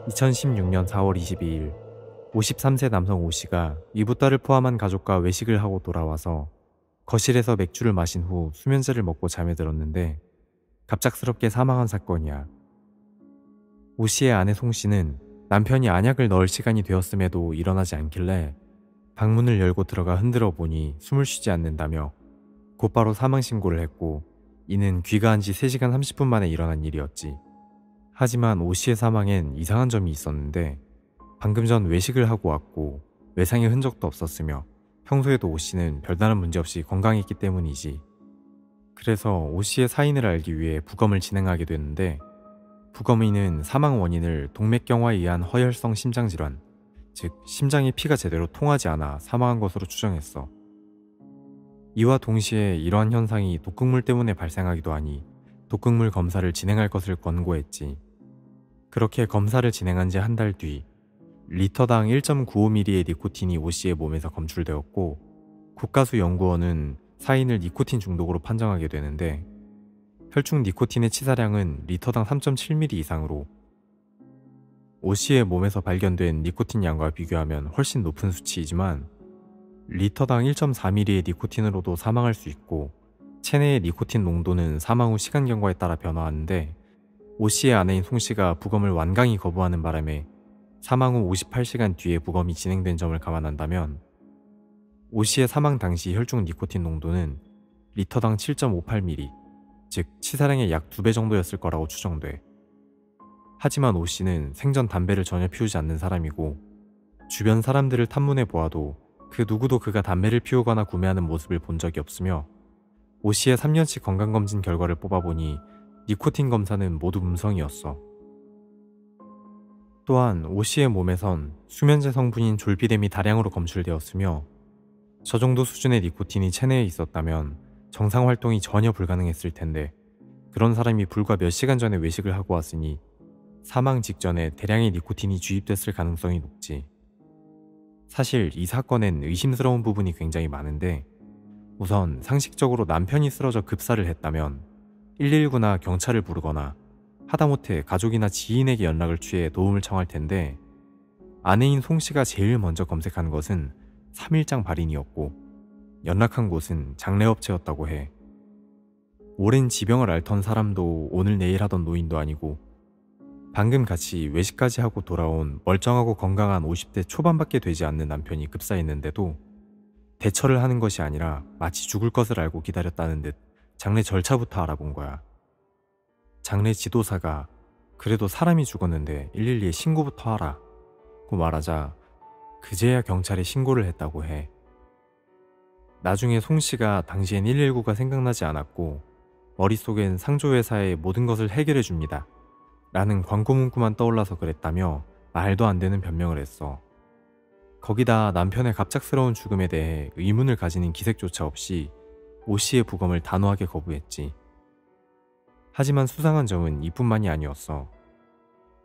2016년 4월 22일 53세 남성 오 씨가 이붓딸을 포함한 가족과 외식을 하고 돌아와서 거실에서 맥주를 마신 후 수면제를 먹고 잠에 들었는데 갑작스럽게 사망한 사건이야. 오 씨의 아내 송 씨는 남편이 안약을 넣을 시간이 되었음에도 일어나지 않길래 방문을 열고 들어가 흔들어 보니 숨을 쉬지 않는다며 곧바로 사망 신고를 했고, 이는 귀가한 지 3시간 30분 만에 일어난 일이었지. 하지만 오 씨의 사망엔 이상한 점이 있었는데, 방금 전 외식을 하고 왔고 외상의 흔적도 없었으며 평소에도 오 씨는 별다른 문제 없이 건강했기 때문이지. 그래서 오 씨의 사인을 알기 위해 부검을 진행하게 됐는데, 부검의는 사망 원인을 동맥경화에 의한 허혈성 심장질환, 즉 심장에 피가 제대로 통하지 않아 사망한 것으로 추정했어. 이와 동시에 이러한 현상이 독극물 때문에 발생하기도 하니 독극물 검사를 진행할 것을 권고했지. 그렇게 검사를 진행한 지 한 달 뒤 리터당 1.95ml의 니코틴이 오 씨의 몸에서 검출되었고, 국가수 연구원은 사인을 니코틴 중독으로 판정하게 되는데, 혈중 니코틴의 치사량은 리터당 3.7ml 이상으로 오 씨의 몸에서 발견된 니코틴 양과 비교하면 훨씬 높은 수치이지만, 리터당 1.4ml의 니코틴으로도 사망할 수 있고, 체내의 니코틴 농도는 사망 후 시간 경과에 따라 변화하는데, 오 씨의 아내인 송 씨가 부검을 완강히 거부하는 바람에 사망 후 58시간 뒤에 부검이 진행된 점을 감안한다면 오 씨의 사망 당시 혈중 니코틴 농도는 리터당 7.58ml, 즉 치사량의 약 2배 정도였을 거라고 추정돼. 하지만 오 씨는 생전 담배를 전혀 피우지 않는 사람이고, 주변 사람들을 탐문해 보아도 그 누구도 그가 담배를 피우거나 구매하는 모습을 본 적이 없으며, 오 씨의 3년치 건강검진 결과를 뽑아보니 니코틴 검사는 모두 음성이었어. 또한 오 씨의 몸에선 수면제 성분인 졸피뎀이 다량으로 검출되었으며, 저 정도 수준의 니코틴이 체내에 있었다면 정상 활동이 전혀 불가능했을 텐데, 그런 사람이 불과 몇 시간 전에 외식을 하고 왔으니 사망 직전에 대량의 니코틴이 주입됐을 가능성이 높지. 사실 이 사건엔 의심스러운 부분이 굉장히 많은데, 우선 상식적으로 남편이 쓰러져 급사를 했다면 119나 경찰을 부르거나 하다못해 가족이나 지인에게 연락을 취해 도움을 청할 텐데, 아내인 송 씨가 제일 먼저 검색한 것은 3일장 발인이었고 연락한 곳은 장례업체였다고 해. 오랜 지병을 앓던 사람도 오늘 내일 하던 노인도 아니고, 방금 같이 외식까지 하고 돌아온 멀쩡하고 건강한 50대 초반밖에 되지 않는 남편이 급사했는데도 대처를 하는 것이 아니라 마치 죽을 것을 알고 기다렸다는 듯 장례 절차부터 알아본 거야. 장례 지도사가 그래도 사람이 죽었는데 112에 신고부터 하라 고 말하자 그제야 경찰에 신고를 했다고 해. 나중에 송 씨가 당시엔 119가 생각나지 않았고 머릿속엔 상조회사에 모든 것을 해결해 줍니다 라는 광고 문구만 떠올라서 그랬다며 말도 안 되는 변명을 했어. 거기다 남편의 갑작스러운 죽음에 대해 의문을 가지는 기색조차 없이 오 씨의 부검을 단호하게 거부했지. 하지만 수상한 점은 이뿐만이 아니었어.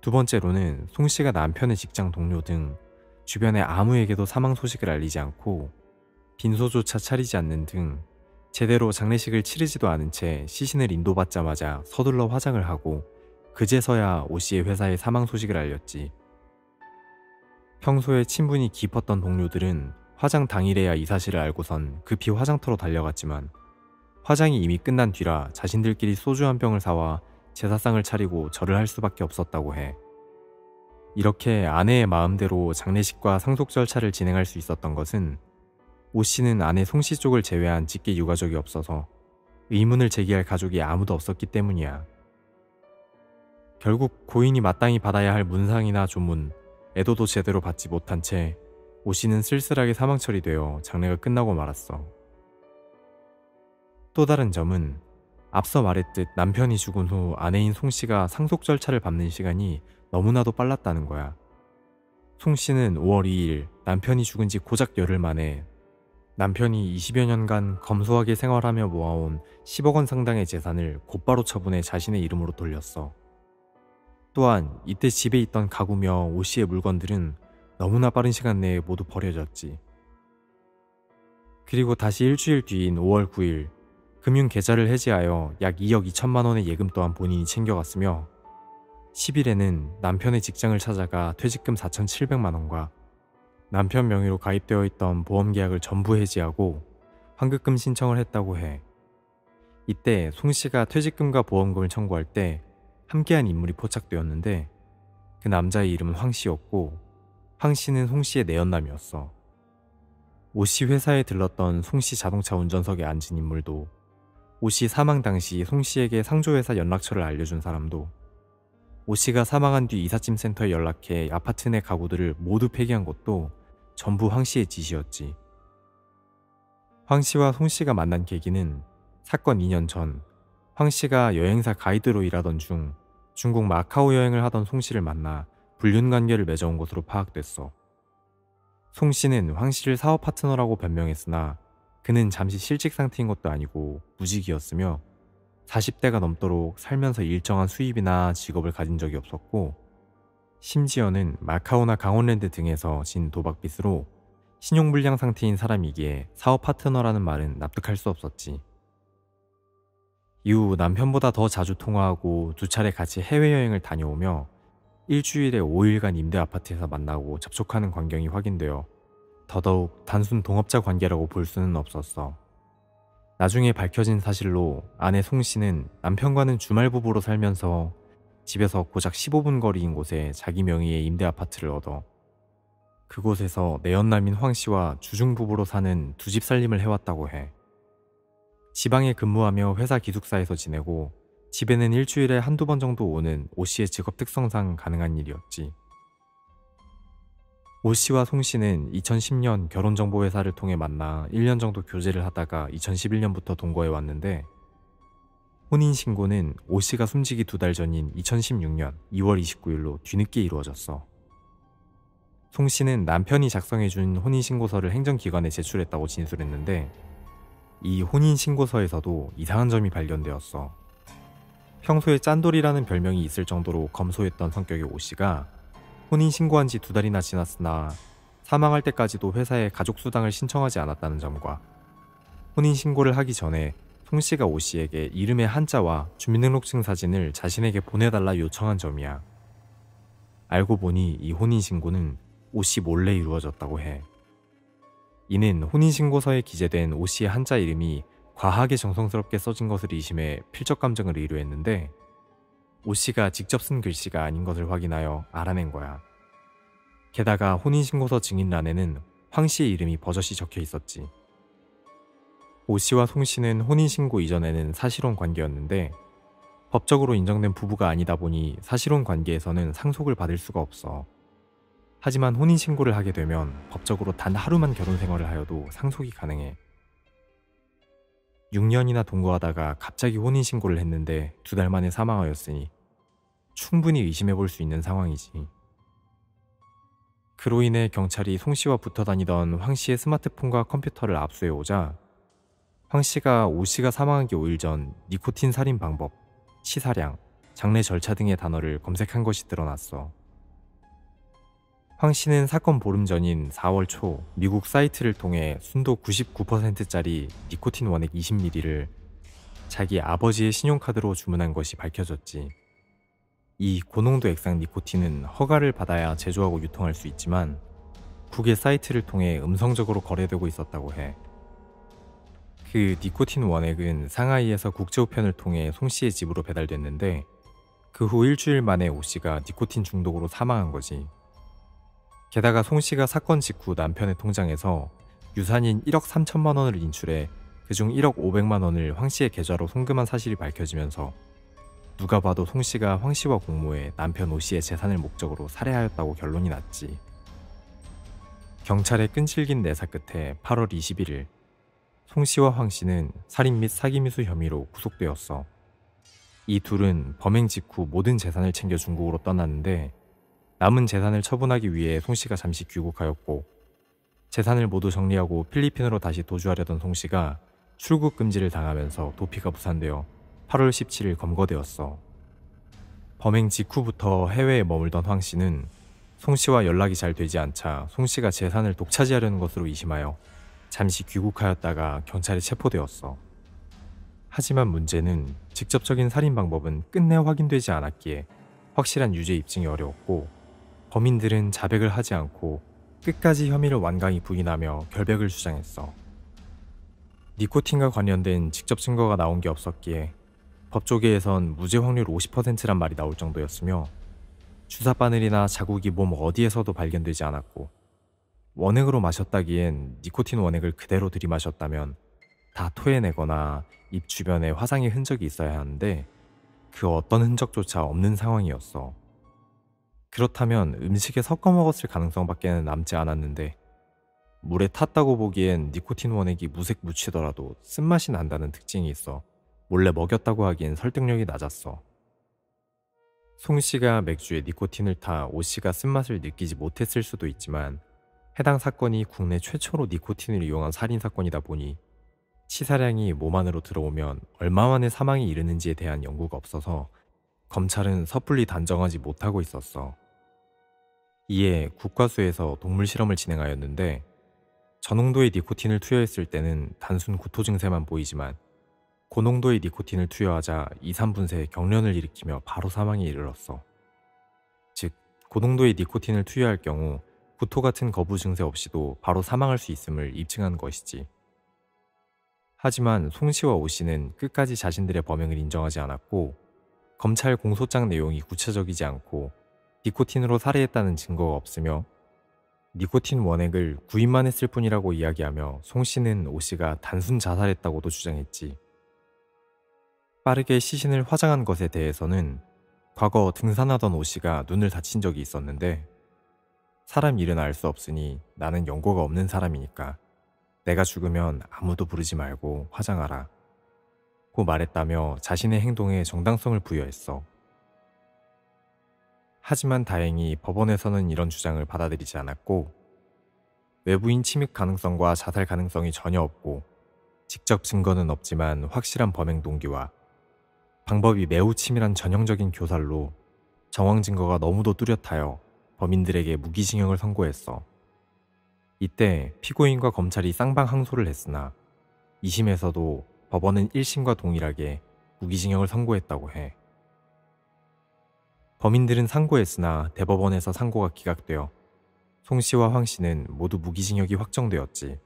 두 번째로는 송 씨가 남편의 직장 동료 등 주변에 아무에게도 사망 소식을 알리지 않고 빈소조차 차리지 않는 등 제대로 장례식을 치르지도 않은 채 시신을 인도받자마자 서둘러 화장을 하고 그제서야 오 씨의 회사에 사망 소식을 알렸지. 평소에 친분이 깊었던 동료들은 화장 당일에야 이 사실을 알고선 급히 화장터로 달려갔지만, 화장이 이미 끝난 뒤라 자신들끼리 소주 한 병을 사와 제사상을 차리고 절을 할 수밖에 없었다고 해. 이렇게 아내의 마음대로 장례식과 상속 절차를 진행할 수 있었던 것은 오 씨는 아내 송 씨 쪽을 제외한 직계 유가족이 없어서 의문을 제기할 가족이 아무도 없었기 때문이야. 결국 고인이 마땅히 받아야 할 문상이나 조문, 애도도 제대로 받지 못한 채 오 씨는 쓸쓸하게 사망 처리되어 장례가 끝나고 말았어. 또 다른 점은 앞서 말했듯 남편이 죽은 후 아내인 송 씨가 상속 절차를 밟는 시간이 너무나도 빨랐다는 거야. 송 씨는 5월 2일 남편이 죽은 지 고작 열흘 만에 남편이 20여 년간 검소하게 생활하며 모아온 10억 원 상당의 재산을 곧바로 처분해 자신의 이름으로 돌렸어. 또한 이때 집에 있던 가구며 오 씨의 물건들은 너무나 빠른 시간 내에 모두 버려졌지. 그리고 다시 일주일 뒤인 5월 9일 금융계좌를 해지하여 약 2억 2천만 원의 예금 또한 본인이 챙겨갔으며, 10일에는 남편의 직장을 찾아가 퇴직금 4,700만 원과 남편 명의로 가입되어 있던 보험 계약을 전부 해지하고 환급금 신청을 했다고 해. 이때 송 씨가 퇴직금과 보험금을 청구할 때 함께한 인물이 포착되었는데 그 남자의 이름은 황 씨였고 황 씨는 송 씨의 내연남이었어. 오 씨 회사에 들렀던 송 씨 자동차 운전석에 앉은 인물도 오 씨 사망 당시 송 씨에게 상조회사 연락처를 알려준 사람도 오 씨가 사망한 뒤 이삿짐 센터에 연락해 아파트 내 가구들을 모두 폐기한 것도 전부 황 씨의 지시였지. 황 씨와 송 씨가 만난 계기는 사건 2년 전 황 씨가 여행사 가이드로 일하던 중 중국 마카오 여행을 하던 송 씨를 만나 불륜 관계를 맺어온 것으로 파악됐어. 송 씨는 황 씨를 사업 파트너라고 변명했으나 그는 잠시 실직 상태인 것도 아니고 무직이었으며 40대가 넘도록 살면서 일정한 수입이나 직업을 가진 적이 없었고 심지어는 마카오나 강원랜드 등에서 진 도박빚으로 신용불량 상태인 사람이기에 사업 파트너라는 말은 납득할 수 없었지. 이후 남편보다 더 자주 통화하고 2차례 같이 해외여행을 다녀오며 일주일에 5일간 임대 아파트에서 만나고 접촉하는 광경이 확인되어 더더욱 단순 동업자 관계라고 볼 수는 없었어. 나중에 밝혀진 사실로 아내 송 씨는 남편과는 주말 부부로 살면서 집에서 고작 15분 거리인 곳에 자기 명의의 임대 아파트를 얻어 그곳에서 내연남인 황 씨와 주중 부부로 사는 두 집 살림을 해왔다고 해. 지방에 근무하며 회사 기숙사에서 지내고 집에는 일주일에 한두 번 정도 오는 오 씨의 직업 특성상 가능한 일이었지. 오 씨와 송 씨는 2010년 결혼정보회사를 통해 만나 1년 정도 교제를 하다가 2011년부터 동거해 왔는데 혼인신고는 오 씨가 숨지기 2달 전인 2016년 2월 29일로 뒤늦게 이루어졌어. 송 씨는 남편이 작성해준 혼인신고서를 행정기관에 제출했다고 진술했는데 이 혼인신고서에서도 이상한 점이 발견되었어. 평소에 짠돌이라는 별명이 있을 정도로 검소했던 성격의 오 씨가 혼인신고한 지 2달이나 지났으나 사망할 때까지도 회사에 가족수당을 신청하지 않았다는 점과 혼인신고를 하기 전에 송 씨가 오 씨에게 이름의 한자와 주민등록증 사진을 자신에게 보내달라 요청한 점이야. 알고 보니 이 혼인신고는 오 씨 몰래 이루어졌다고 해. 이는 혼인신고서에 기재된 오 씨의 한자 이름이 과하게 정성스럽게 써진 것을 의심해 필적 감정을 의뢰했는데 오 씨가 직접 쓴 글씨가 아닌 것을 확인하여 알아낸 거야. 게다가 혼인신고서 증인란에는 황 씨의 이름이 버젓이 적혀 있었지. 오 씨와 송 씨는 혼인신고 이전에는 사실혼 관계였는데 법적으로 인정된 부부가 아니다 보니 사실혼 관계에서는 상속을 받을 수가 없어. 하지만 혼인신고를 하게 되면 법적으로 단 하루만 결혼 생활을 하여도 상속이 가능해. 6년이나 동거하다가 갑자기 혼인신고를 했는데 2달 만에 사망하였으니 충분히 의심해볼 수 있는 상황이지. 그로 인해 경찰이 송 씨와 붙어 다니던 황 씨의 스마트폰과 컴퓨터를 압수해오자 황 씨가 오 씨가 사망하기 5일 전 니코틴 살인 방법, 치사량, 장례 절차 등의 단어를 검색한 것이 드러났어. 황 씨는 사건 보름 전인 4월 초 미국 사이트를 통해 순도 99%짜리 니코틴 원액 20ml를 자기 아버지의 신용카드로 주문한 것이 밝혀졌지. 이 고농도 액상 니코틴은 허가를 받아야 제조하고 유통할 수 있지만 국외 사이트를 통해 음성적으로 거래되고 있었다고 해. 그 니코틴 원액은 상하이에서 국제우편을 통해 송 씨의 집으로 배달됐는데 그 후 일주일 만에 오 씨가 니코틴 중독으로 사망한 거지. 게다가 송 씨가 사건 직후 남편의 통장에서 유산인 1억 3천만 원을 인출해 그중 1억 500만 원을 황 씨의 계좌로 송금한 사실이 밝혀지면서 누가 봐도 송 씨가 황 씨와 공모해 남편 오 씨의 재산을 목적으로 살해하였다고 결론이 났지. 경찰의 끈질긴 내사 끝에 8월 21일 송 씨와 황 씨는 살인 및 사기미수 혐의로 구속되었어. 이 둘은 범행 직후 모든 재산을 챙겨 중국으로 떠났는데 남은 재산을 처분하기 위해 송 씨가 잠시 귀국하였고 재산을 모두 정리하고 필리핀으로 다시 도주하려던 송 씨가 출국 금지를 당하면서 도피가 무산되어 8월 17일 검거되었어. 범행 직후부터 해외에 머물던 황 씨는 송 씨와 연락이 잘 되지 않자 송 씨가 재산을 독차지하려는 것으로 의심하여 잠시 귀국하였다가 경찰에 체포되었어. 하지만 문제는 직접적인 살인 방법은 끝내 확인되지 않았기에 확실한 유죄 입증이 어려웠고 범인들은 자백을 하지 않고 끝까지 혐의를 완강히 부인하며 결백을 주장했어. 니코틴과 관련된 직접 증거가 나온 게 없었기에 법조계에선 무죄 확률 50%란 말이 나올 정도였으며 주사 바늘이나 자국이 몸 어디에서도 발견되지 않았고 원액으로 마셨다기엔 니코틴 원액을 그대로 들이마셨다면 다 토해내거나 입 주변에 화상의 흔적이 있어야 하는데 그 어떤 흔적조차 없는 상황이었어. 그렇다면 음식에 섞어 먹었을 가능성밖에는 남지 않았는데 물에 탔다고 보기엔 니코틴 원액이 무색 묻히더라도 쓴맛이 난다는 특징이 있어 몰래 먹였다고 하기엔 설득력이 낮았어. 송 씨가 맥주에 니코틴을 타 오 씨가 쓴맛을 느끼지 못했을 수도 있지만 해당 사건이 국내 최초로 니코틴을 이용한 살인사건이다 보니 치사량이 몸 안으로 들어오면 얼마 만에 사망에 이르는지에 대한 연구가 없어서 검찰은 섣불리 단정하지 못하고 있었어. 이에 국과수에서 동물 실험을 진행하였는데 저농도의 니코틴을 투여했을 때는 단순 구토 증세만 보이지만 고농도의 니코틴을 투여하자 2, 3분 새 경련을 일으키며 바로 사망에 이르렀어. 즉, 고농도의 니코틴을 투여할 경우 구토 같은 거부 증세 없이도 바로 사망할 수 있음을 입증한 것이지. 하지만 송 씨와 오 씨는 끝까지 자신들의 범행을 인정하지 않았고 검찰 공소장 내용이 구체적이지 않고 니코틴으로 살해했다는 증거가 없으며 니코틴 원액을 구입만 했을 뿐이라고 이야기하며 송 씨는 오 씨가 단순 자살했다고도 주장했지. 빠르게 시신을 화장한 것에 대해서는 과거 등산하던 오 씨가 눈을 다친 적이 있었는데 사람 일은 알 수 없으니 나는 연고가 없는 사람이니까 내가 죽으면 아무도 부르지 말고 화장하라 고 말했다며 자신의 행동에 정당성을 부여했어. 하지만 다행히 법원에서는 이런 주장을 받아들이지 않았고 외부인 침입 가능성과 자살 가능성이 전혀 없고 직접 증거는 없지만 확실한 범행 동기와 방법이 매우 치밀한 전형적인 교살로 정황 증거가 너무도 뚜렷하여 범인들에게 무기징역을 선고했어. 이때 피고인과 검찰이 쌍방 항소를 했으나 2심에서도 법원은 1심과 동일하게 무기징역을 선고했다고 해. 범인들은 상고했으나 대법원에서 상고가 기각되어 송 씨와 황 씨는 모두 무기징역이 확정되었지.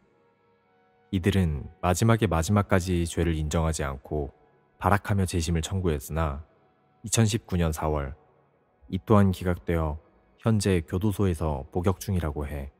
이들은 마지막에 마지막까지 죄를 인정하지 않고 발악하며 재심을 청구했으나 2019년 4월 이 또한 기각되어 현재 교도소에서 복역 중이라고 해.